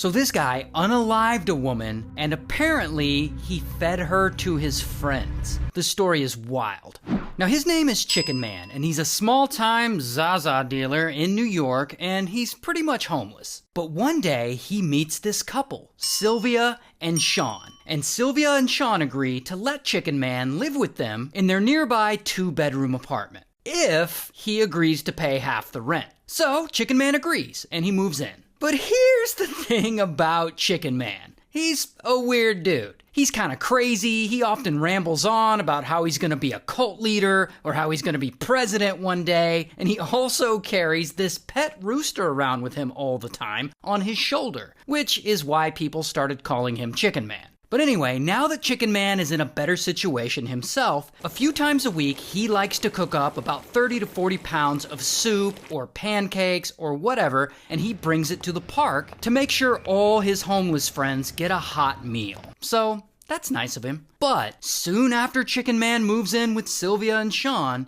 So this guy unalived a woman, and apparently he fed her to his friends. The story is wild. Now his name is Chicken Man, and he's a small-time Zaza dealer in New York, and he's pretty much homeless. But one day he meets this couple, Sylvia and Sean. And Sylvia and Sean agree to let Chicken Man live with them in their nearby 2-bedroom apartment, if he agrees to pay half the rent. So Chicken Man agrees, and he moves in. But here's the thing about Chicken Man. He's a weird dude. He's kind of crazy. He often rambles on about how he's going to be a cult leader or how he's going to be president one day. And he also carries this pet rooster around with him all the time on his shoulder, which is why people started calling him Chicken Man. But anyway, now that Chicken Man is in a better situation himself, a few times a week he likes to cook up about 30 to 40 pounds of soup or pancakes or whatever, and he brings it to the park to make sure all his homeless friends get a hot meal. So that's nice of him. But soon after Chicken Man moves in with Sylvia and Sean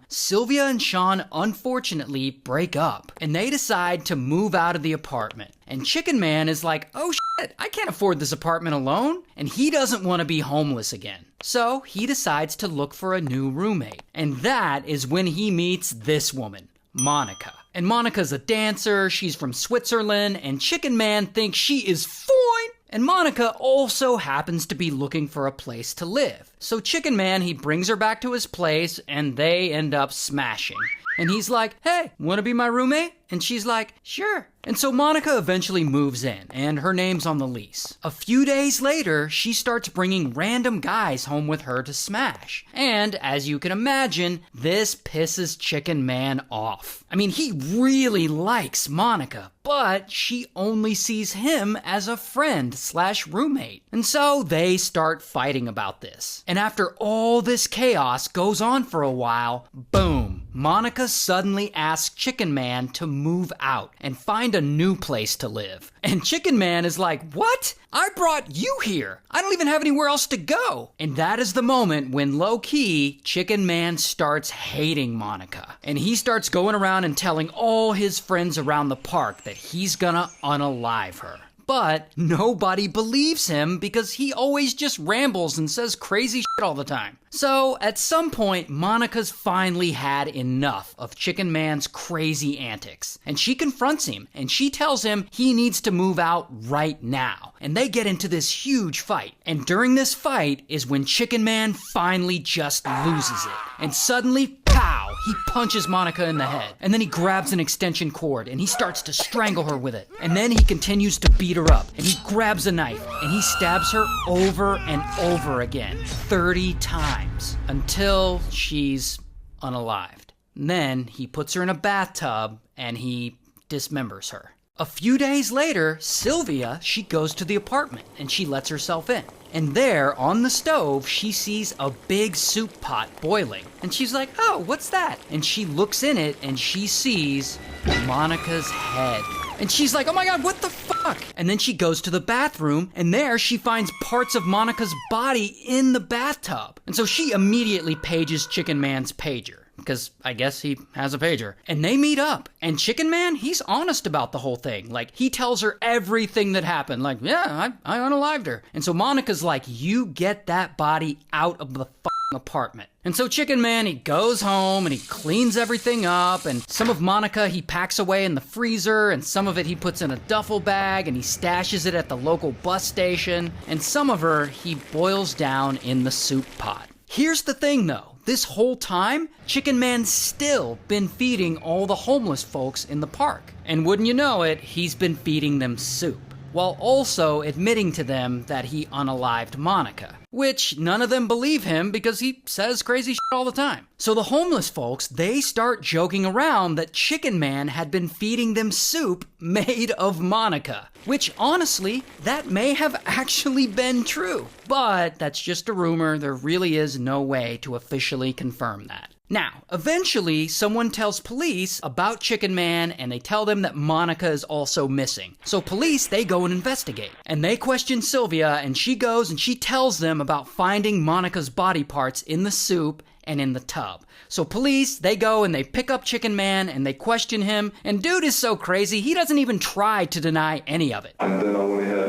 unfortunately break up, and they decide to move out of the apartment. And Chicken Man is like, oh shit, I can't afford this apartment alone, and he doesn't want to be homeless again. So he decides to look for a new roommate. And that is when he meets this woman, Monica. And Monica's a dancer, she's from Switzerland, and Chicken Man thinks she is fine. And Monica also happens to be looking for a place to live. So Chicken Man, he brings her back to his place, and they end up smashing. And he's like, hey, wanna be my roommate? And she's like, sure. And so Monica eventually moves in, and her name's on the lease. A few days later, she starts bringing random guys home with her to smash. And as you can imagine, this pisses Chicken Man off. I mean, he really likes Monica, but she only sees him as a friend/roommate. And so they start fighting about this. And after all this chaos goes on for a while, boom, Monica suddenly asks Chicken Man to move out and find a new place to live. And Chicken Man is like, what? I brought you here. I don't even have anywhere else to go. And that is the moment when low-key, Chicken Man starts hating Monica. And he starts going around and telling all his friends around the park that he's gonna unalive her. But nobody believes him because he always just rambles and says crazy shit all the time. So at some point, Monica's finally had enough of Chicken Man's crazy antics. And she confronts him and she tells him he needs to move out right now. And they get into this huge fight. And during this fight is when Chicken Man finally just loses it. And suddenly, pow! He punches Monica in the head. And then he grabs an extension cord and he starts to strangle her with it. And then he continues to beat her up. And he grabs a knife and he stabs her over and over again, 30 times, until she's unalived. And then he puts her in a bathtub and he dismembers her. A few days later, Sylvia, she goes to the apartment and she lets herself in. And there, on the stove, she sees a big soup pot boiling. And she's like, oh, what's that? And she looks in it and she sees Monica's head. And she's like, oh my God, what the fuck? And then she goes to the bathroom and there she finds parts of Monica's body in the bathtub. And so she immediately pages Chicken Man's pager, because I guess he has a pager. And they meet up. And Chicken Man, he's honest about the whole thing. Like, he tells her everything that happened. Like, yeah, I unalived her. And so Monica's like, you get that body out of the apartment. And so Chicken Man, he goes home and he cleans everything up, and some of Monica he packs away in the freezer, and some of it he puts in a duffel bag and he stashes it at the local bus station, and some of her he boils down in the soup pot. Here's the thing though, this whole time, Chicken Man's still been feeding all the homeless folks in the park. And wouldn't you know it, he's been feeding them soup, while also admitting to them that he unalived Monica. Which none of them believe him because he says crazy shit all the time. So the homeless folks, they start joking around that Chicken Man had been feeding them soup made of Monica. Which honestly, that may have actually been true. But that's just a rumor. There really is no way to officially confirm that. Now, eventually, someone tells police about Chicken Man and they tell them that Monica is also missing. So police, they go and investigate. And they question Sylvia and she goes and she tells them about finding Monica's body parts in the soup and in the tub. So police, they go and they pick up Chicken Man and they question him. And dude is so crazy, he doesn't even try to deny any of it. And then I went ahead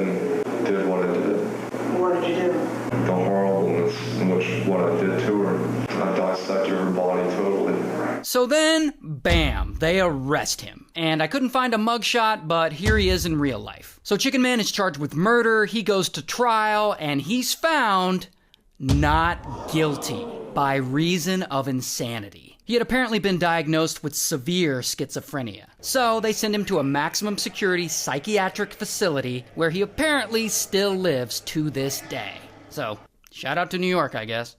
So then, bam, they arrest him. And I couldn't find a mugshot, but here he is in real life. So Chicken Man is charged with murder, he goes to trial, and he's found not guilty by reason of insanity. He had apparently been diagnosed with severe schizophrenia. So they send him to a maximum security psychiatric facility where he apparently still lives to this day. So, shout out to New York, I guess.